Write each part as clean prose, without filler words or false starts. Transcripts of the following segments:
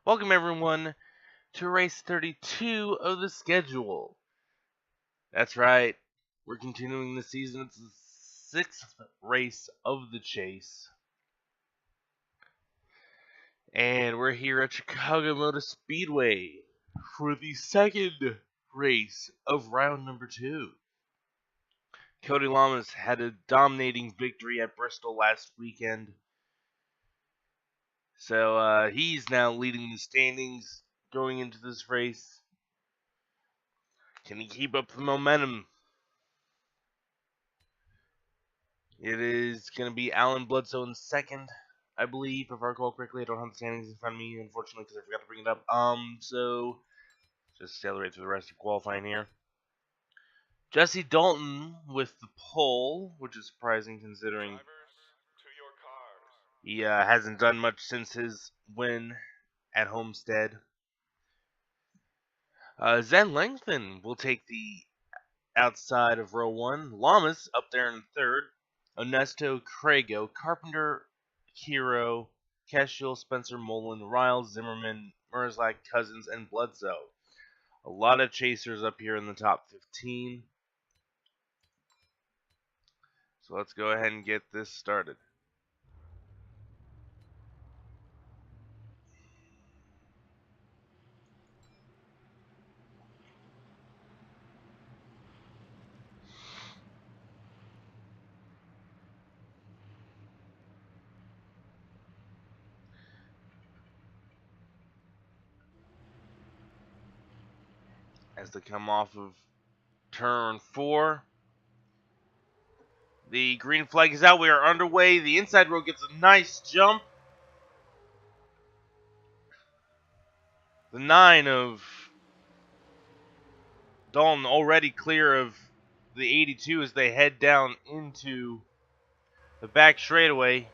Welcome everyone to race 32 of the schedule. That's right, we're continuing the season. It's the sixth race of the chase. And we're here at Chicago Motor Speedway for the second race of round number 2. Cody Lamas had a dominating victory at Bristol last weekend. So he's now leading the standings going into this race. Can he keep up the momentum? It is going to be Alan Bledsoe in second, I believe, if I recall correctly. I don't have the standings in front of me, unfortunately, because I forgot to bring it up. So just accelerate through the rest of qualifying here. Jesse Dalton with the pole, which is surprising considering he hasn't done much since his win at Homestead. Zen Langton will take the outside of row 1. Lamas up there in third. Ernesto Crago, Carpenter, Hero, Keshiel, Spencer, Mullen, Riles, Zimmerman, Merzlak, Cousins, and Bledsoe. A lot of chasers up here in the top 15. So let's go ahead and get this started. As they come off of turn 4. The green flag is out. We are underway. The inside row gets a nice jump. The 9 of Dalton already clear of the 82 as they head down into the back straightaway.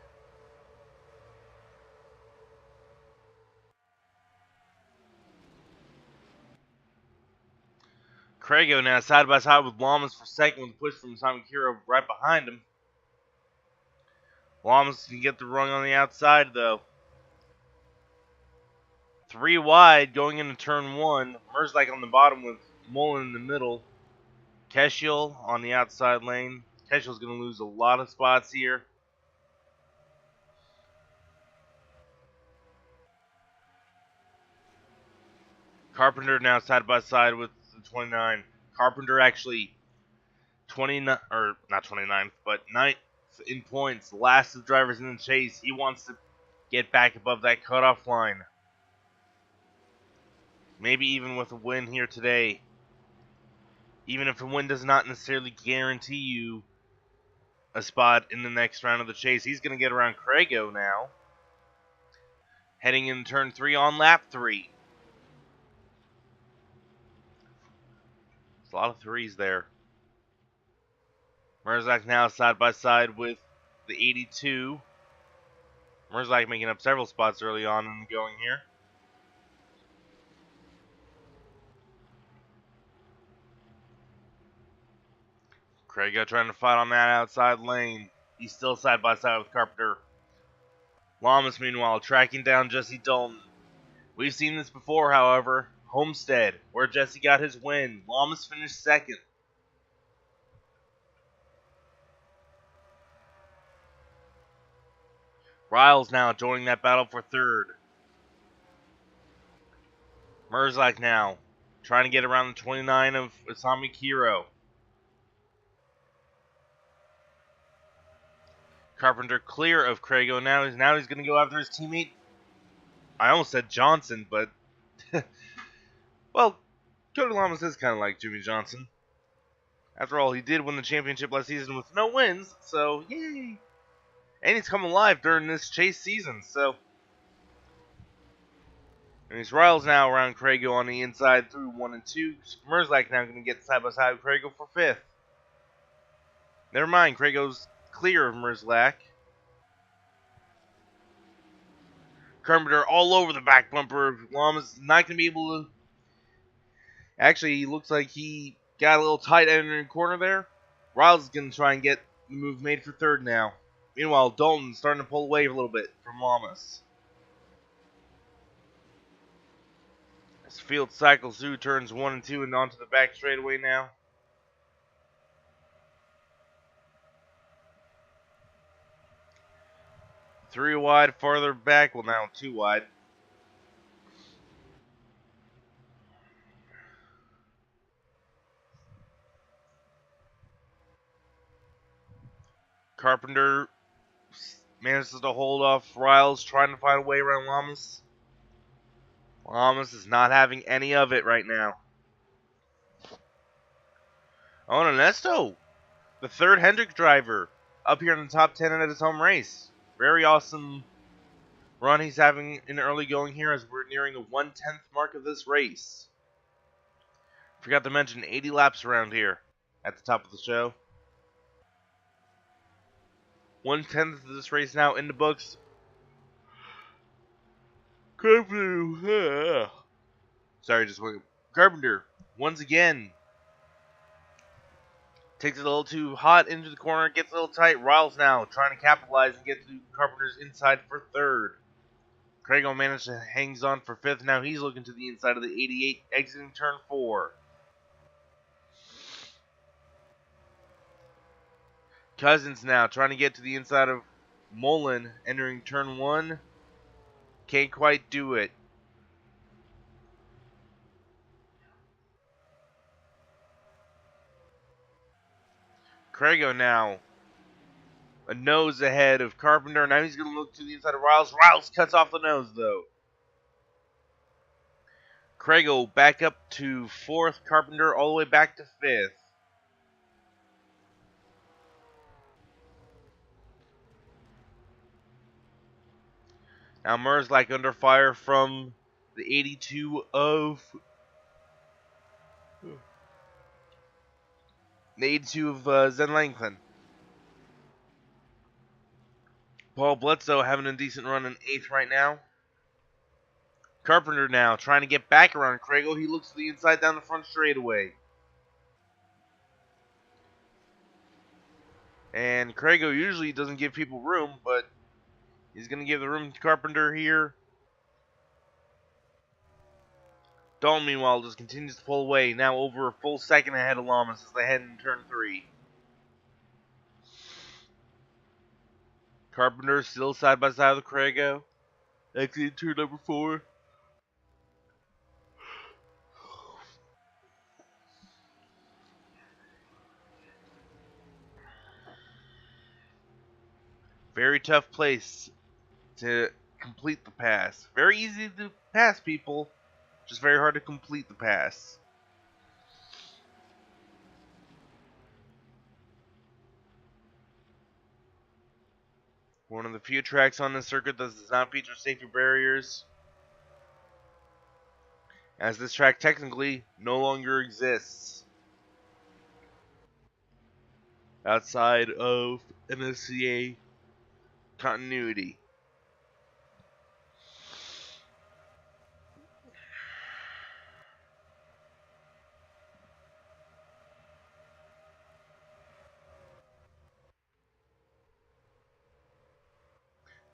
Crago now side by side with Lamas for second with a push from Simon Kiro right behind him. Lamas can get the rung on the outside though. 3 wide going into turn 1. Merzlak on the bottom with Mullen in the middle. Keshiel on the outside lane. Keshiel's going to lose a lot of spots here. Carpenter now side by side with the 29. Carpenter actually 29, or not 29th, but 9th in points. Last of the drivers in the chase. He wants to get back above that cutoff line. Maybe even with a win here today. Even if a win does not necessarily guarantee you a spot in the next round of the chase. He's going to get around Crago now. Heading in turn 3 on lap 3. There's a lot of threes there. Merzlak now side by side with the 82. Merzlak making up several spots early on in the going here. Crago trying to fight on that outside lane. He's still side by side with Carpenter. Lamas, meanwhile, tracking down Jesse Dalton. We've seen this before, however. Homestead, where Jesse got his win. Lamas finished second. Riles now joining that battle for third. Merzlak now trying to get around the 29 of Isami Kiro. Carpenter clear of Crago now. He's going to go after his teammate. I almost said Johnson, but well, Cody Lamas is kind of like Jimmy Johnson. After all, he did win the championship last season with no wins, so yay! And he's come alive during this chase season, so. And he's Riles now around Crago on the inside through 1 and 2. Merzlak now going to get side by side with Crago for 5th. Never mind, Crago's clear of Merzlak. Carpenter all over the back bumper of Lamas. Not going to be able to. Actually, he looks like he got a little tight end in the corner there. Riles is going to try and get the move made for third now. Meanwhile, Dalton's starting to pull away a little bit from Lamas. This field cycles through turns 1 and 2 and onto the back straightaway now. Three wide, farther back. Well, now 2 wide. Carpenter manages to hold off Riles, trying to find a way around Lamas. Lamas is not having any of it right now. Oh, and Ernesto, the third Hendrick driver, up here in the top 10 at his home race. Very awesome run he's having in early going here as we're nearing the 1/10 mark of this race. Forgot to mention 80 laps around here at the top of the show. 1/10 of this race now in the books. Carpenter. Sorry, just wait. Carpenter, once again, takes it a little too hot into the corner, gets a little tight. Riles now trying to capitalize and get to Carpenter's inside for third. Craigo managed to hangs on for fifth. Now he's looking to the inside of the 88, exiting turn 4. Cousins now trying to get to the inside of Mullen, entering turn 1. Can't quite do it. Craigo now a nose ahead of Carpenter. Now he's going to look to the inside of Riles. Riles cuts off the nose, though. Craigo back up to 4th. Carpenter all the way back to 5th. Now Merzlach under fire from the 82 of Zen Langton. Paul Bledsoe having a decent run in 8th right now. Carpenter now trying to get back around Craigo. He looks to the inside down the front straightaway. And Craigo usually doesn't give people room, but he's going to give the room to Carpenter here. Dahl, meanwhile, just continues to pull away. Now over a full second ahead of Lamas as they head into turn 3. Carpenter still side by side with Craigo. Exiting turn number 4. Very tough place to complete the pass. Very easy to pass people, just very hard to complete the pass. One of the few tracks on this circuit that does not feature safety barriers, as this track technically no longer exists outside of NSCA continuity.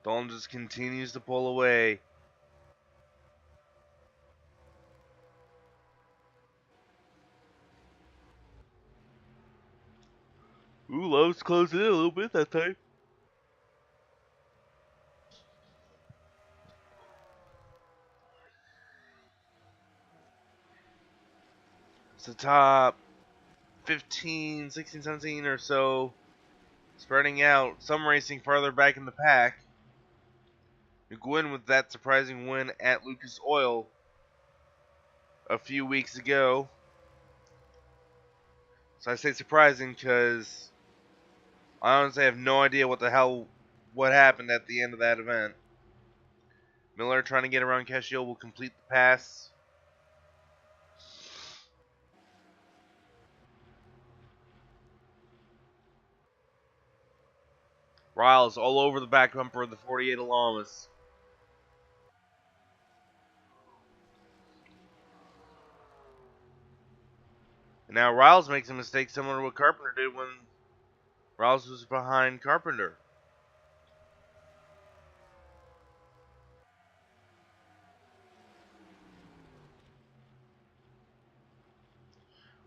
Dalton just continues to pull away. Ooh, Lowe's closing in a little bit that time. It's the top 15, 16, 17 or so. Spreading out, some racing farther back in the pack. McGuinn with that surprising win at Lucas Oil a few weeks ago. So I say surprising because I honestly have no idea what happened at the end of that event. Miller trying to get around Cashiel will complete the pass. Riles all over the back bumper of the 48 Alamas. And now Riles makes a mistake similar to what Carpenter did when Riles was behind Carpenter.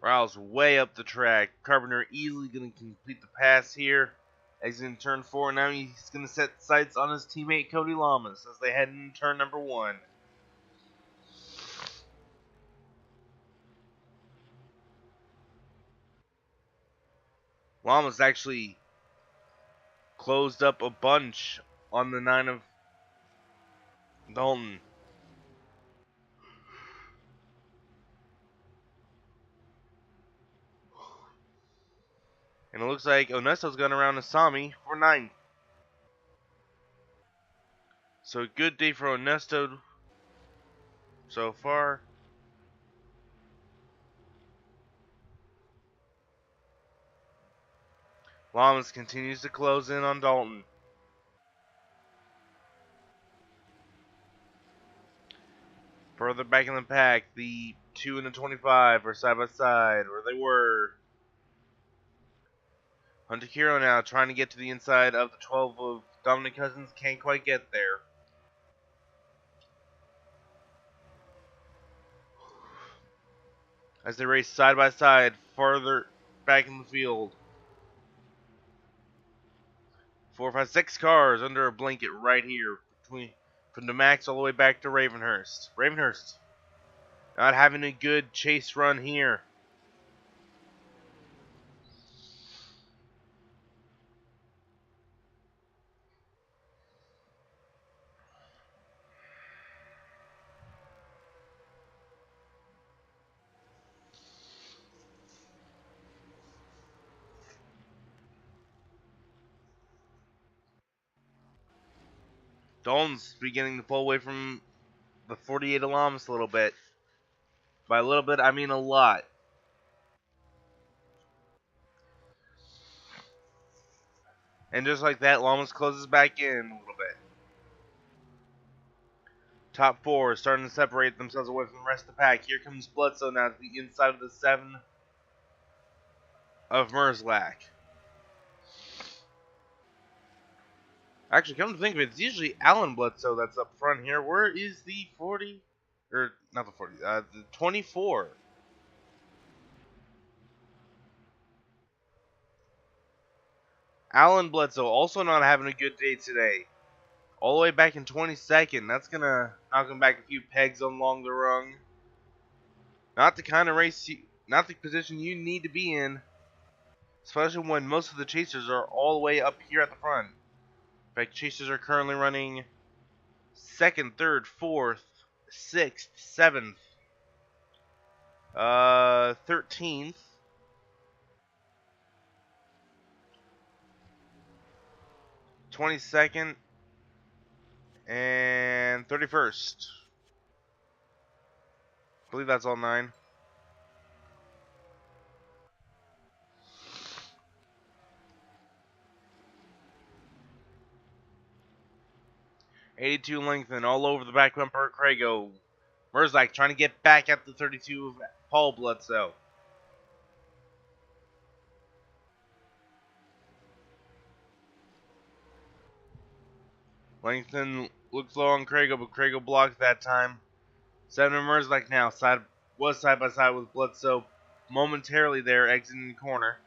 Morale's way up the track. Carpenter easily going to complete the pass here. Exiting turn 4. Now he's going to set sights on his teammate Cody Lamas as they head into turn number 1. Lamas actually closed up a bunch on the 9 of Dalton. And it looks like Onesto's gone around Asami for 9th. So good day for Onesto so far. Lamas continues to close in on Dalton. Further back in the pack, the 2 and the 25 are side by side where they were. Hunter Kiro now trying to get to the inside of the 12 of Dominic Cousins. Can't quite get there. As they race side by side farther back in the field. 4, 5, 6 cars under a blanket right here between from the Max all the way back to Ravenhurst. Ravenhurst not having a good chase run here. Dalton's beginning to pull away from the 48 Alamas a little bit. By a little bit, I mean a lot. And just like that, Lamas closes back in a little bit. Top 4 starting to separate themselves away from the rest of the pack. Here comes Bledsoe now to the inside of the 7 of Merzlach. Actually, come to think of it, it's usually Alan Bledsoe that's up front here. Where is the 40? Or, not the 40, the 24. Alan Bledsoe also not having a good day today. All the way back in 22nd. That's going to knock him back a few pegs along the rung. Not the kind of race, not the position you need to be in. Especially when most of the chasers are all the way up here at the front. In fact, chasers are currently running 2nd, 3rd, 4th, 6th, 7th, 13th. 22nd and 31st. I believe that's all 9. .82 lengthen all over the back bumper of Crago. Merzlach trying to get back at the 32 of Paul Bledsoe. Lengthen looks low on Crago, but Crago blocked that time. 7 of Merzlach now was side by side with Bledsoe momentarily there exiting the corner.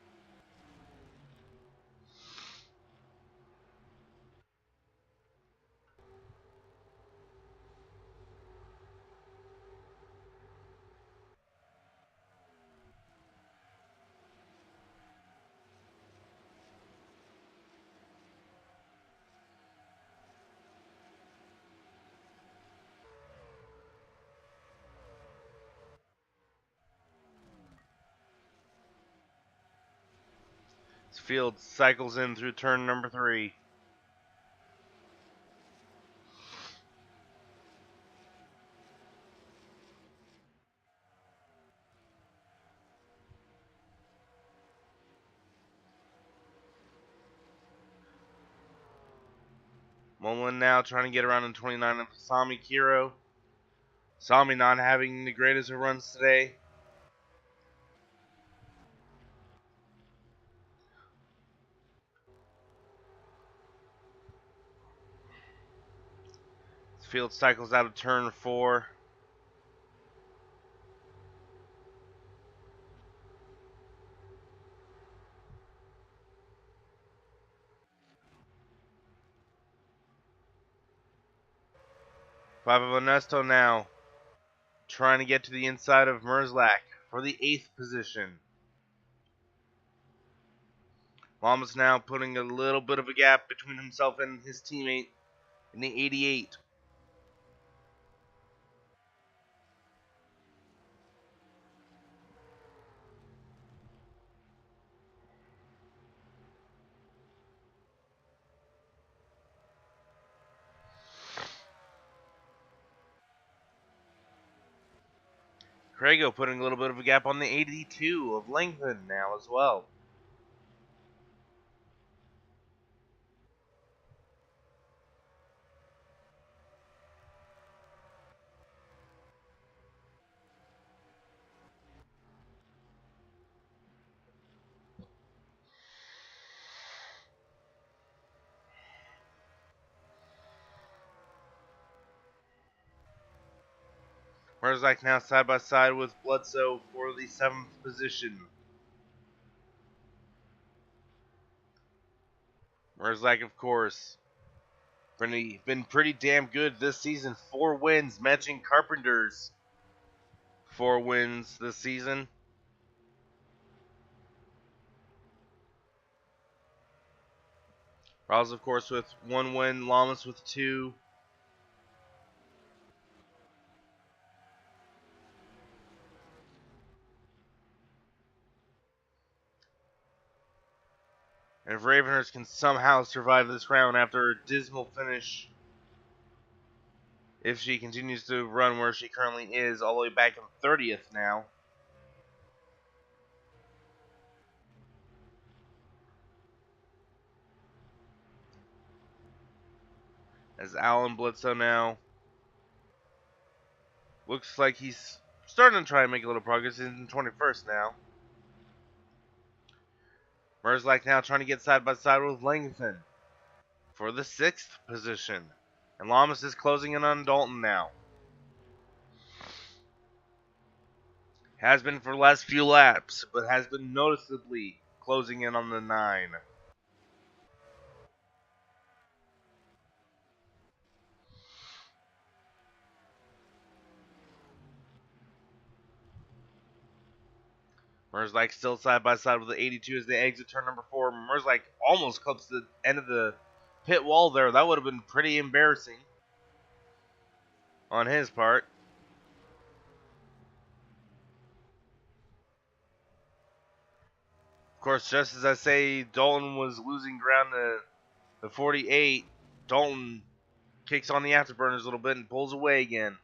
This field cycles in through turn number 3. Mullen now trying to get around in 29 of Sami Kiro. Sami not having the greatest of runs today. This field cycles out of turn 4. Papanesto now trying to get to the inside of Merzlak for the 8th position. Lamas now putting a little bit of a gap between himself and his teammate in the 88. Craigo putting a little bit of a gap on the 82 of Langford now as well. Merzlak now side by side with Bledsoe for the 7th position. Merzlak, of course, been pretty damn good this season. 4 wins, matching Carpenter's 4 wins this season. Rawls, of course, with 1 win. Lamas with 2. And if Ravenhurst can somehow survive this round after a dismal finish, if she continues to run where she currently is, all the way back in 30th now. As Alan Bledsoe now looks like he's starting to try and make a little progress. He's in 21st now. Merzlak now trying to get side by side with Langton for the 6th position. And Lamas is closing in on Dalton now. Has been for the last few laps, but has been noticeably closing in on the 9. Merzlak still side by side with the 82 as they exit turn number 4. Merzlak almost comes to the end of the pit wall there. That would have been pretty embarrassing on his part. Of course, just as I say, Dalton was losing ground to the 48. Dalton kicks on the afterburners a little bit and pulls away again.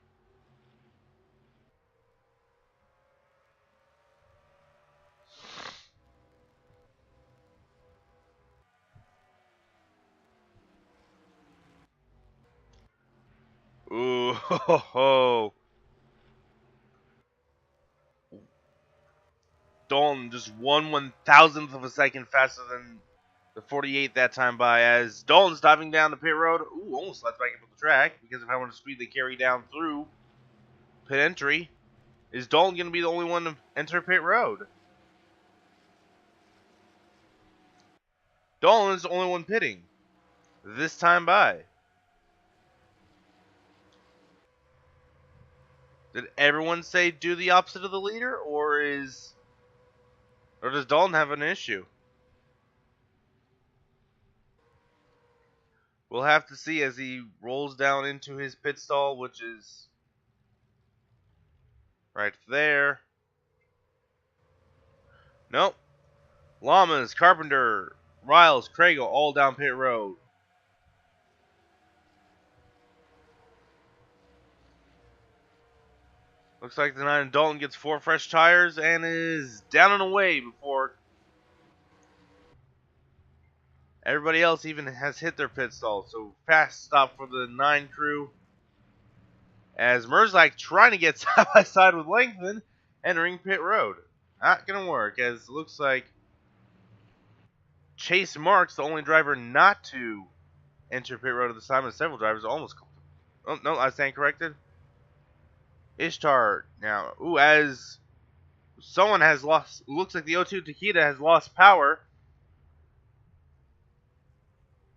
Ooh, ho, ho. Dalton just 1/1000th of a second faster than the 48 that time by, as Dalton's diving down the pit road. Ooh, almost left back up the track because of how much speed they carry down through pit entry. Is Dalton going to be the only one to enter pit road? Dalton is the only one pitting this time by. Did everyone say do the opposite of the leader, or does Dalton have an issue? We'll have to see as he rolls down into his pit stall, which is right there. Nope. Lamas, Carpenter, Riles, Craigo, all down pit road. Looks like the 9 Dalton gets 4 fresh tires and is down and away before everybody else even has hit their pit stall. So fast stop for the 9 crew. As Merzlak trying to get side by side with Langton entering pit road. Not going to work, as it looks like Chase Marks, the only driver not to enter pit road at this time, and several drivers almost. Oh, no, I stand corrected. Ishtar now. Ooh, as someone has lost. Looks like the O2 Takeda has lost power.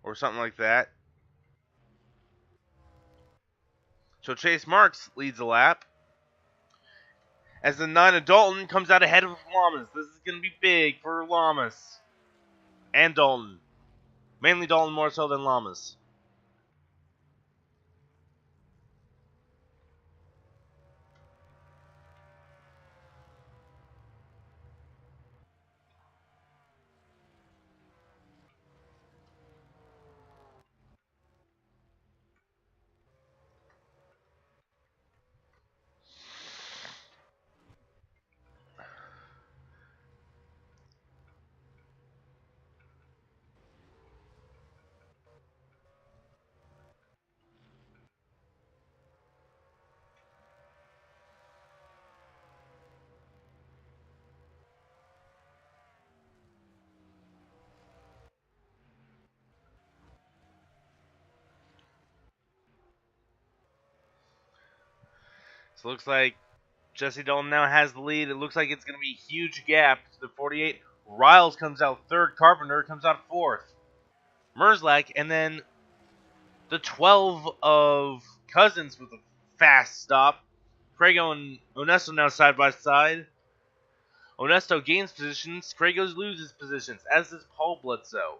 Or something like that. So Chase Marks leads the lap. As the 9 of Dalton comes out ahead of Lamas. This is going to be big for Lamas. And Dalton. Mainly Dalton more so than Lamas. So it looks like Jesse Dalton now has the lead. It looks like it's going to be a huge gap to the 48. Riles comes out third. Carpenter comes out fourth. Merzlak, and then the 12 of Cousins with a fast stop. Crago and Onesto now side by side. Onesto gains positions. Crago loses positions, as does Paul Bledsoe.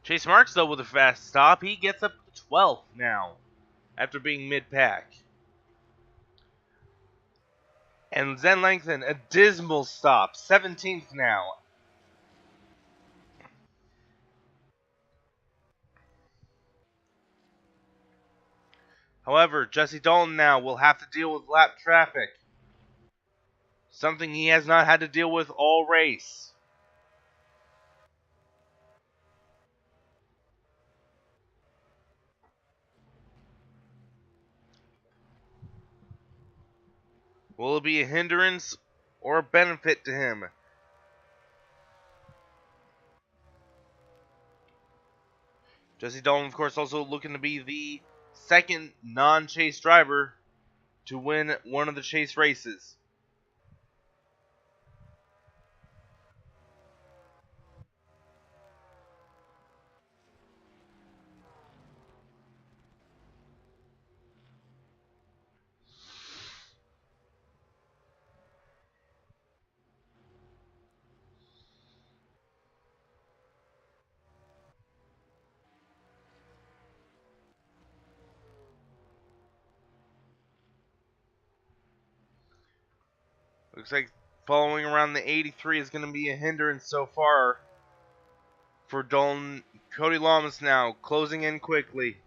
Chase Marks, though, with a fast stop. He gets up to 12th now, after being mid-pack. And Zen Langton, a dismal stop. 17th now. However, Jesse Dalton now will have to deal with lap traffic. Something he has not had to deal with all race. Will it be a hindrance or a benefit to him? Jesse Dalton, of course, also looking to be the second non-chase driver to win one of the chase races. Looks like following around the 83 is going to be a hindrance so far for Dalton. Cody Lamas now closing in quickly.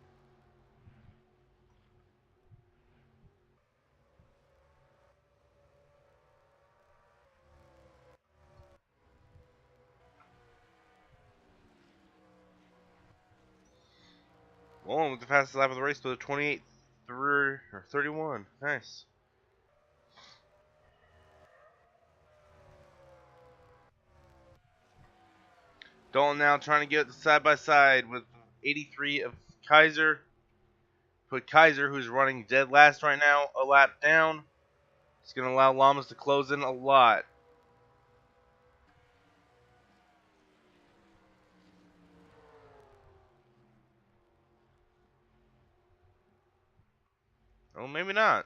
Oh, with the fastest lap of the race, but 28 or 31. Nice. Dalton now trying to get the side by side with 83 of Kaiser. Put Kaiser, who's running dead last right now, a lap down. It's going to allow Lamas to close in a lot. Oh, maybe not.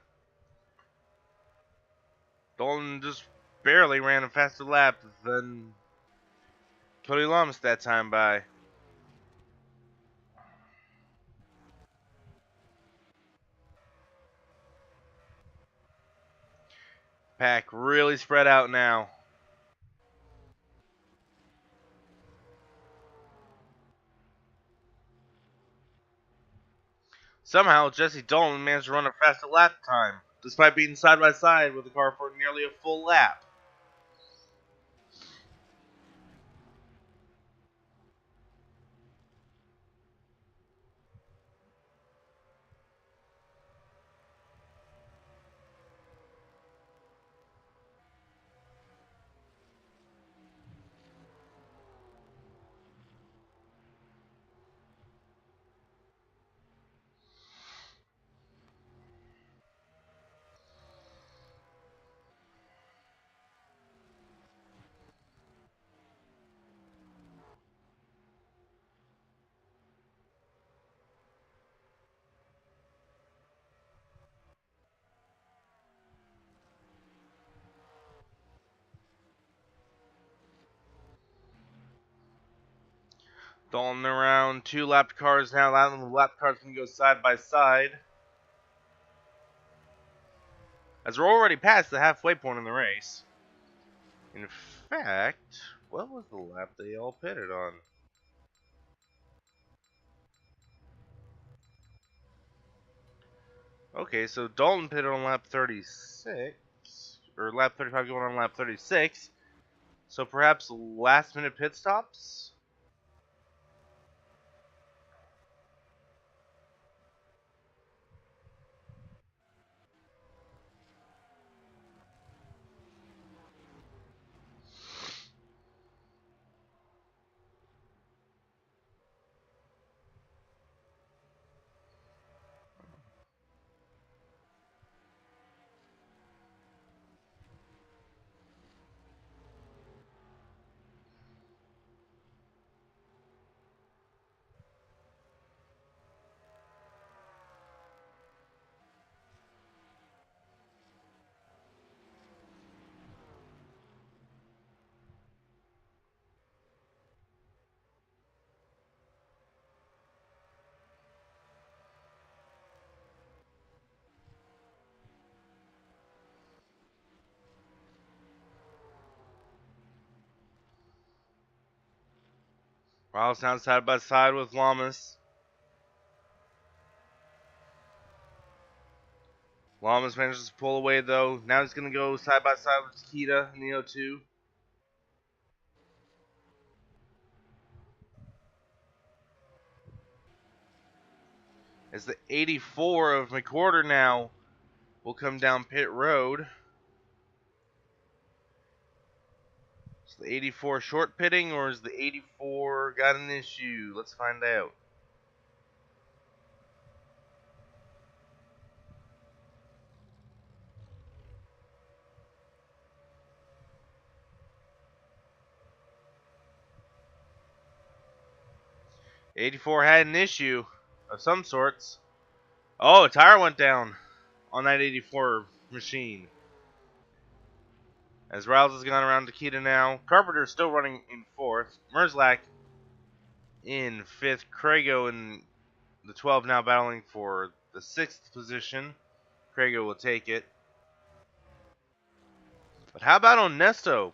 Dalton just barely ran a faster lap than Cody Lamas that time by. Pack really spread out now. Somehow, Jesse Dalton managed to run a faster lap time, despite being side by side with the car for nearly a full lap. Dalton around 2 lapped cars now. The lapped cars can go side by side. As we're already past the halfway point in the race. In fact, what was the lap they all pitted on? Okay, so Dalton pitted on lap 36, or lap 35 going on lap 36. So perhaps last minute pit stops? Miles now side by side with Lamas. Lamas manages to pull away though. Now he's going to go side by side with Takita in the O2. As the 84 of McWhorter now will come down pit road. Is the 84 short pitting or is the 84 got an issue? Let's find out. '84 had an issue of some sorts. Oh, a tire went down on that 84 machine. As Riles has gone around Takita now. Carpenter's still running in 4th. Merzlak in 5th. Crago in the 12 now battling for the 6th position. Crago will take it. But how about Onesto?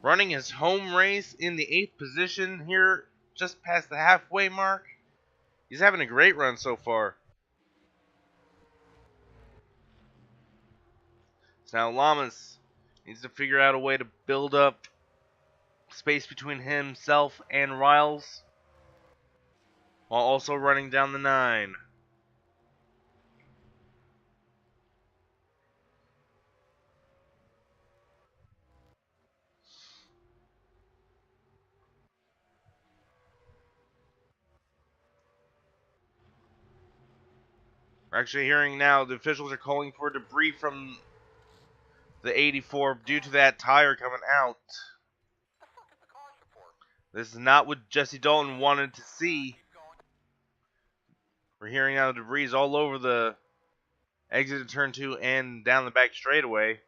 Running his home race in the 8th position here, just past the halfway mark. He's having a great run so far. So now Lamas needs to figure out a way to build up space between himself and Riles, while also running down the 9. We're actually hearing now the officials are calling for debris from the 84 due to that tire coming out. This is not what Jesse Dalton wanted to see. We're hearing now the debris all over the exit of turn 2 and down the back straightaway.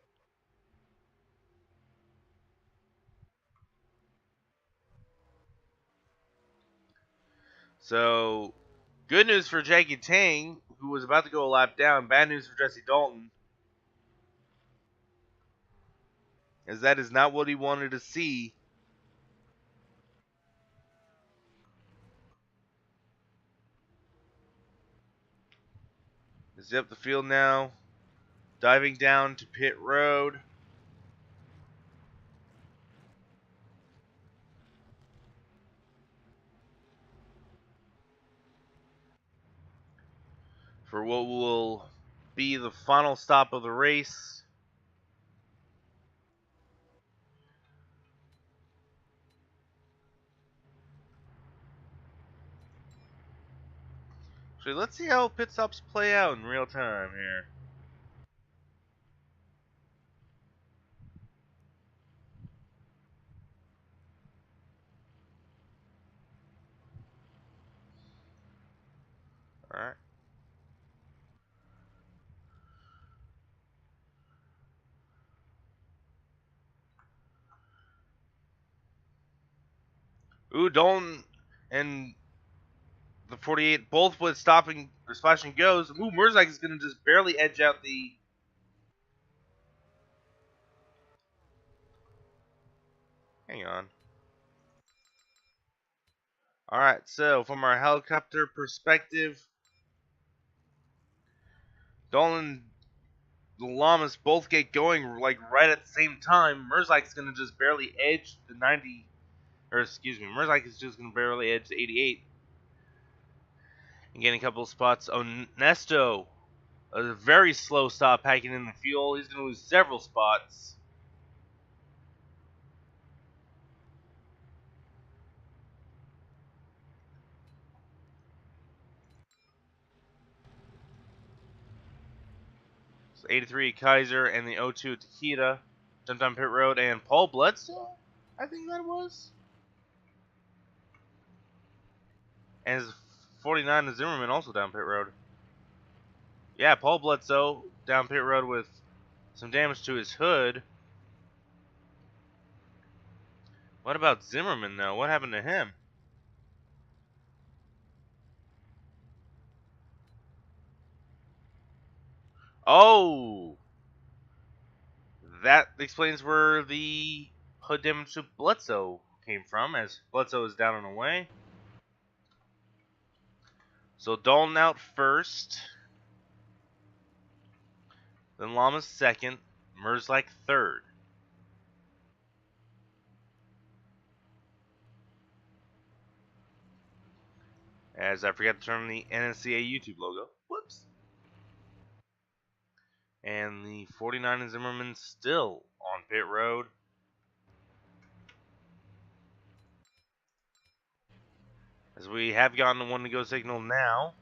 So, good news for Jackie Tang, who was about to go a lap down. Bad news for Jesse Dalton, as that is not what he wanted to see. He's up the field now, diving down to pit road. For what will be the final stop of the race. So let's see how pit stops play out in real time here. Alright. Ooh, Dalton and the 48 both with stopping or splashing goes. Ooh, Merzak is going to just barely edge out the... Hang on. Alright, so from our helicopter perspective, Dalton the Llamas both get going like right at the same time. Merzak's gonna just barely edge the 90, or excuse me, Merzak is just gonna barely edge the 88 and getting a couple of spots. Oh, Nesto, a very slow stop packing in the fuel. He's gonna lose several spots. So 83 Kaiser and the 02 Takeda jumped on pit road, and Paul Bledsoe, I think that was, and his 49 Zimmerman also down pit road. Yeah, Paul Bledsoe down pit road with some damage to his hood. What about Zimmerman, though? What happened to him? Oh! That explains where the hood damage to Bledsoe came from, as Bledsoe is down and away. So Dalton out first. Then Llamas second. Merzak third. As I forgot to turn on the NSCA YouTube logo. Whoops. And the 49 Zimmerman still on pit road. As we have gotten the one to go signal now.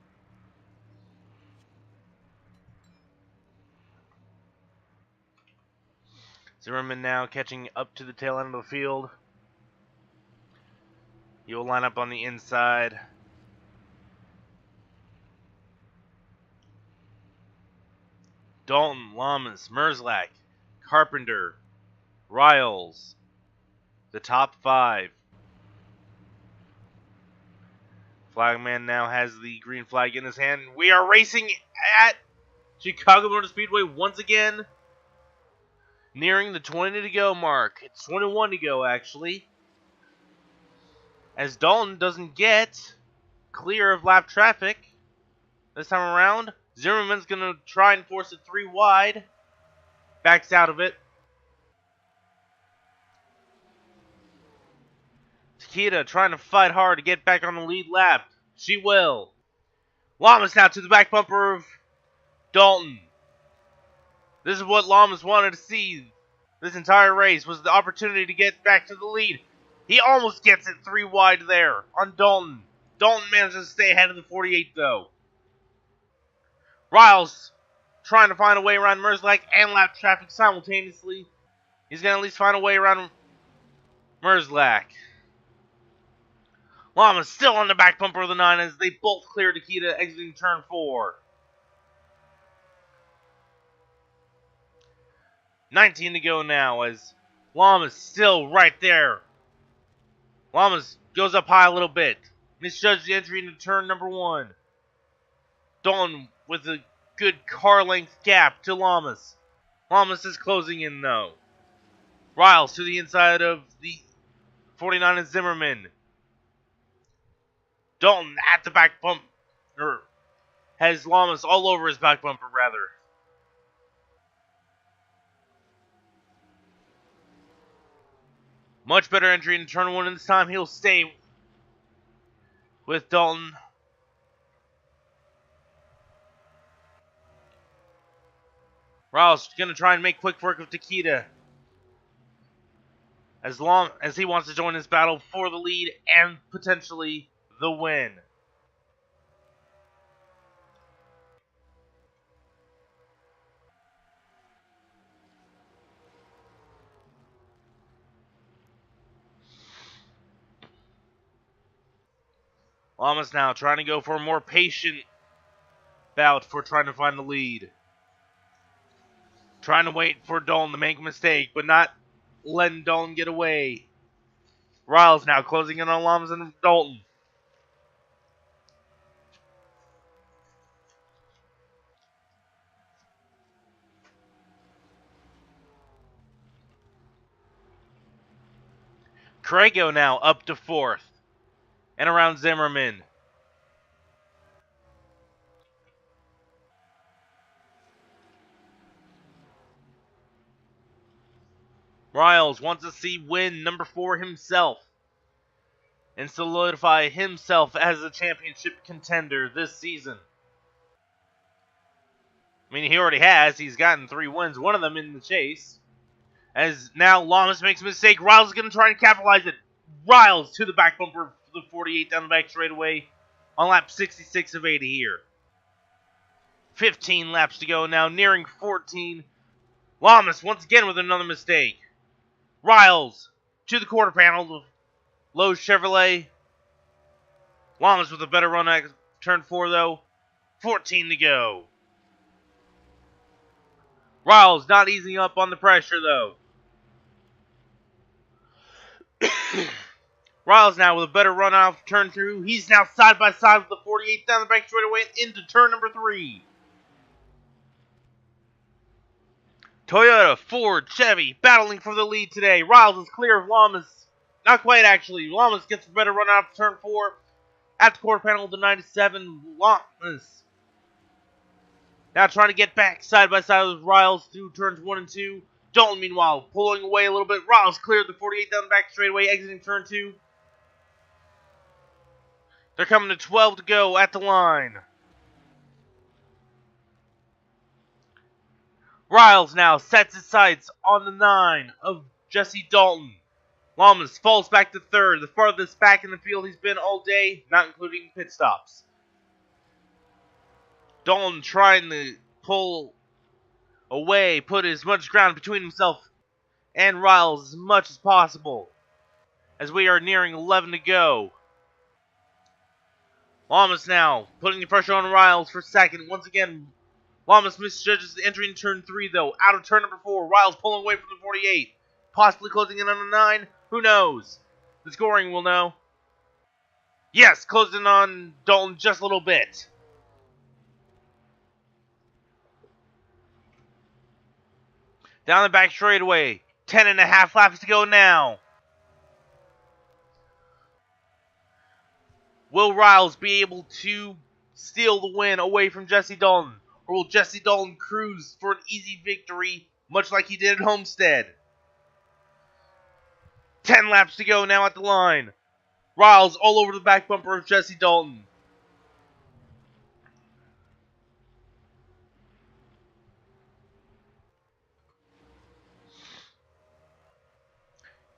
Zimmerman now catching up to the tail end of the field. He will line up on the inside. Dalton, Llamas, Merzak, Carpenter, Riles, the top five. Flagman now has the green flag in his hand. We are racing at Chicago Motor Speedway once again. Nearing the 20 to go mark. It's 21 to go, actually. As Dalton doesn't get clear of lap traffic this time around. Zimmerman's going to try and force it 3 wide. Backs out of it. Takeda trying to fight hard to get back on the lead lap. She will. Llamas now to the back bumper of Dalton. This is what Llamas wanted to see this entire race, was the opportunity to get back to the lead. He almost gets it 3 wide there on Dalton. Dalton manages to stay ahead of the 48 though. Riles trying to find a way around Merzak and lap traffic simultaneously. He's going to at least find a way around Merzak. Llama's still on the back bumper of the 9 as they both clear Takeda exiting turn 4. 19 to go now as Llama's still right there. Llamas goes up high a little bit. Misjudged the entry into turn number 1. Dalton with a good car length gap to Llamas. Llamas is closing in though. Riles to the inside of the 49 and Zimmerman. Dalton at the back bump, or has Llamas all over his back bumper rather. Much better entry in turn 1, and this time he'll stay with Dalton. Riles going to try and make quick work of Takeda. As long as he wants to join this battle for the lead and potentially the win. Llamas now trying to go for a more patient bout for trying to find the lead. Trying to wait for Dalton to make a mistake, but not letting Dalton get away. Riles now closing in on Lamas and Dalton. Crago now up to 4th. And around Zimmerman. Riles wants to see win number 4 himself and solidify himself as a championship contender this season. I mean, he already has. He's gotten 3 wins, one of them in the chase. As now Lamas makes a mistake, Riles is going to try and capitalize it. Riles to the back bumper for the 48 down the back straightaway on lap 66 of 80 here. 15 laps to go now, nearing 14. Lamas once again with another mistake. Riles to the quarter panel of Lowe's Chevrolet. Lamas with a better run at turn 4 though. 14 to go. Riles not easing up on the pressure though. Riles now with a better run off turn 2. He's now side by side with the 48 down the back straightaway into turn number 3. Toyota, Ford, Chevy battling for the lead today. Riles is clear of Lamas. Not quite actually. Lamas gets a better run off turn 4 at the quarter panel of the 97. Lamas now trying to get back side by side with Riles through turns 1 and 2. Dalton, meanwhile, pulling away a little bit. Riles cleared the 48 down the back straightaway, exiting turn 2. They're coming to 12 to go at the line. Riles now sets his sights on the 9 of Jesse Dalton. Lamas falls back to 3rd, the farthest back in the field he's been all day, not including pit stops. Dalton trying to pull away, put as much ground between himself and Riles as much as possible, as we are nearing 11 to go. Lamas now putting the pressure on Riles for 2nd. Once again, Lamas misjudges the entry in turn 3 though. Out of turn number 4, Riles pulling away from the 48. Possibly closing in on the 9. Who knows? The scoring will know. Yes, closing on Dalton just a little bit. Down the back straightaway. 10.5 laps to go now. Will Riles be able to steal the win away from Jesse Dalton? Or will Jesse Dalton cruise for an easy victory, much like he did at Homestead? 10 laps to go now at the line. Riles all over the back bumper of Jesse Dalton.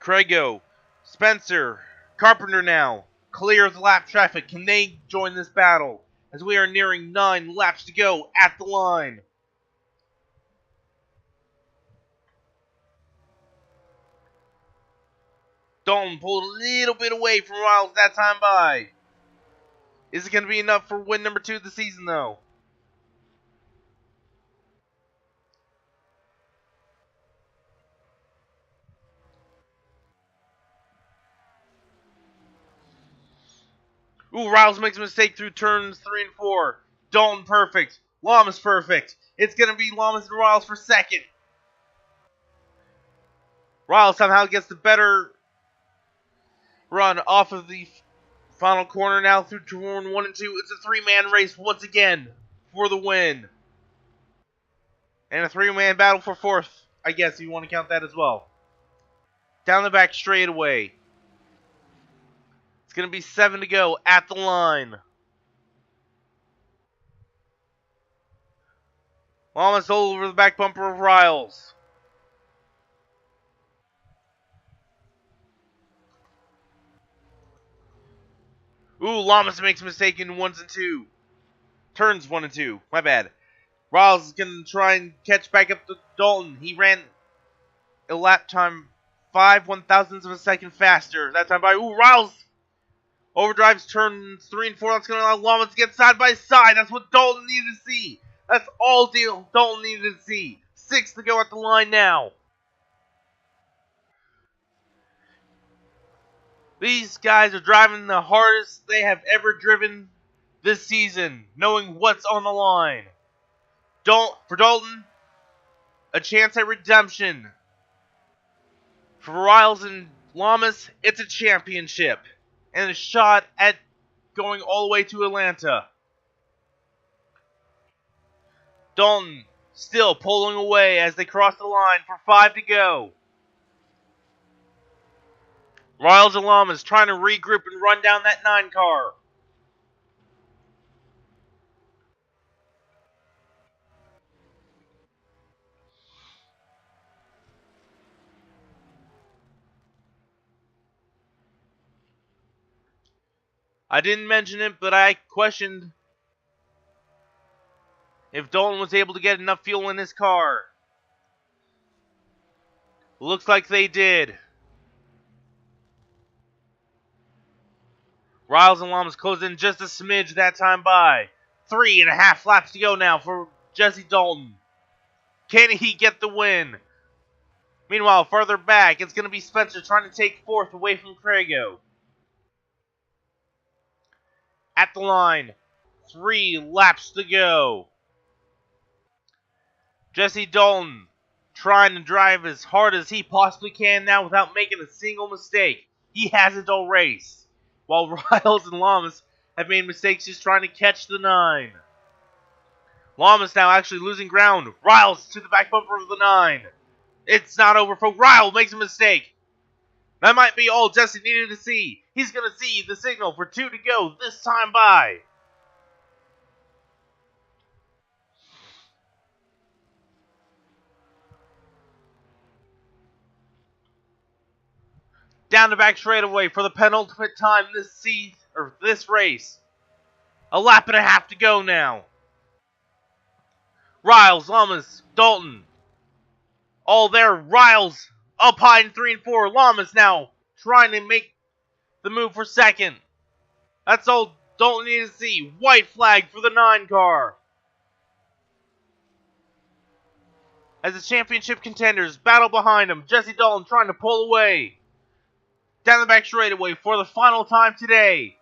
Crago, Spencer, Carpenter now clears the lap traffic. Can they join this battle? As we are nearing 9 laps to go at the line. Dalton pulled a little bit away from Riles that time by. Is it going to be enough for win number 2 of the season though? Ooh, Riles makes a mistake through turns 3 and 4. Dalton perfect. Lamas perfect. It's going to be Lamas and Riles for 2nd. Riles somehow gets the better run off of the final corner now through turn 1 and 2. It's a 3-man race once again for the win. And a 3-man battle for 4th, I guess, if you want to count that as well. Down the back straightaway. It's going to be 7 to go at the line. Almost all over the back bumper of Riles. Ooh, Lamas makes a mistake in 1s and 2. Turns 1 and 2. My bad. Riles is going to try and catch back up to Dalton. He ran a lap time 5 1,000ths of a second faster. That time by, ooh, Riles overdrives turns 3 and 4. That's going to allow Lamas to get side by side. That's what Dalton needed to see. That's all Dalton needed to see. 6 to go at the line now. These guys are driving the hardest they have ever driven this season, knowing what's on the line. For Dalton, a chance at redemption. For Riles and Lamas, it's a championship and a shot at going all the way to Atlanta. Dalton still pulling away as they cross the line for 5 to go. Riles and Lamas trying to regroup and run down that 9 car. I didn't mention it, but I questioned if Dalton was able to get enough fuel in his car. Looks like they did. Riles and Lamas close in just a smidge that time by. 3.5 laps to go now for Jesse Dalton. Can he get the win? Meanwhile, farther back, it's going to be Spencer trying to take 4th away from Craigo. At the line, 3 laps to go. Jesse Dalton trying to drive as hard as he possibly can now without making a single mistake. He has it all race. While Riles and Lamas have made mistakes just trying to catch the 9. Lamas now actually losing ground. Riles to the back bumper of the 9. It's not over, folks. Riles makes a mistake. That might be all Jesse needed to see. He's going to see the signal for 2 to go this time by. Down the back straightaway for the penultimate time this race. 1.5 to go now. Riles, Lamas, Dalton. All there. Riles up high in 3 and 4. Lamas now trying to make the move for 2nd. That's all Dalton needed to see. White flag for the 9 car. As the championship contenders battle behind him, Jesse Dalton trying to pull away. Down the back straightaway for the final time today.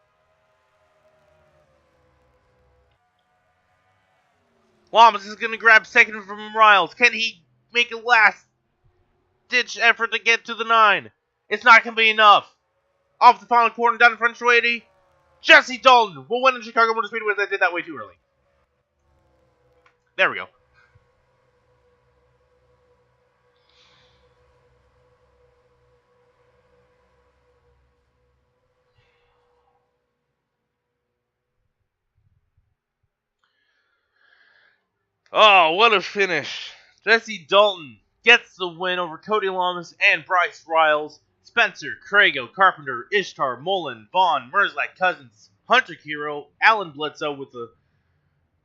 Lamas is going to grab 2nd from Riles. Can he make a last-ditch effort to get to the 9? It's not going to be enough. Off the final corner, down the front straightaway. Jesse Dalton will win in Chicago Motor Speedway. I did that way too early. There we go. Oh, what a finish. Jesse Dalton gets the win over Cody Lamas and Bryce Riles. Spencer, Craigo, Carpenter, Ishtar, Mullen, Vaughn, Merzlak, Cousins, Hunter Kiro, Alan Bledsoe with a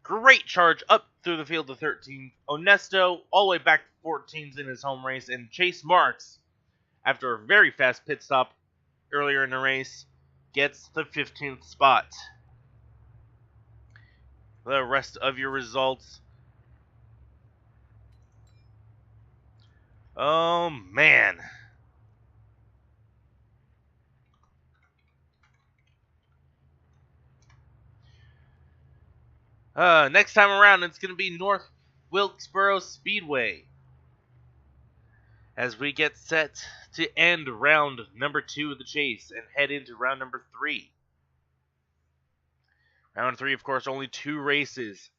great charge up through the field to 13. Onesto all the way back to 14s in his home race. And Chase Marks, after a very fast pit stop earlier in the race, gets the 15th spot. The rest of your results. Oh, man. Next time around, it's going to be North Wilkesboro Speedway. As we get set to end round number 2 of the chase and head into round number 3. Round 3, of course, only 2 races.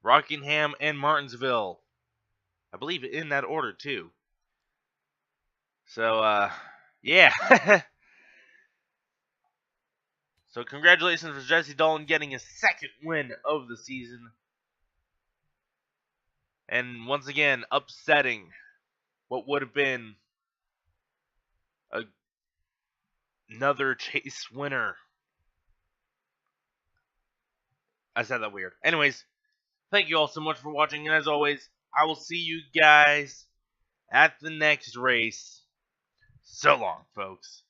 Rockingham and Martinsville. I believe in that order, too. So, yeah. So, congratulations for Jesse Dalton getting his 2nd win of the season. And once again, upsetting what would have been another chase winner. I said that weird. Anyways, thank you all so much for watching, and as always, I will see you guys at the next race. So long, folks.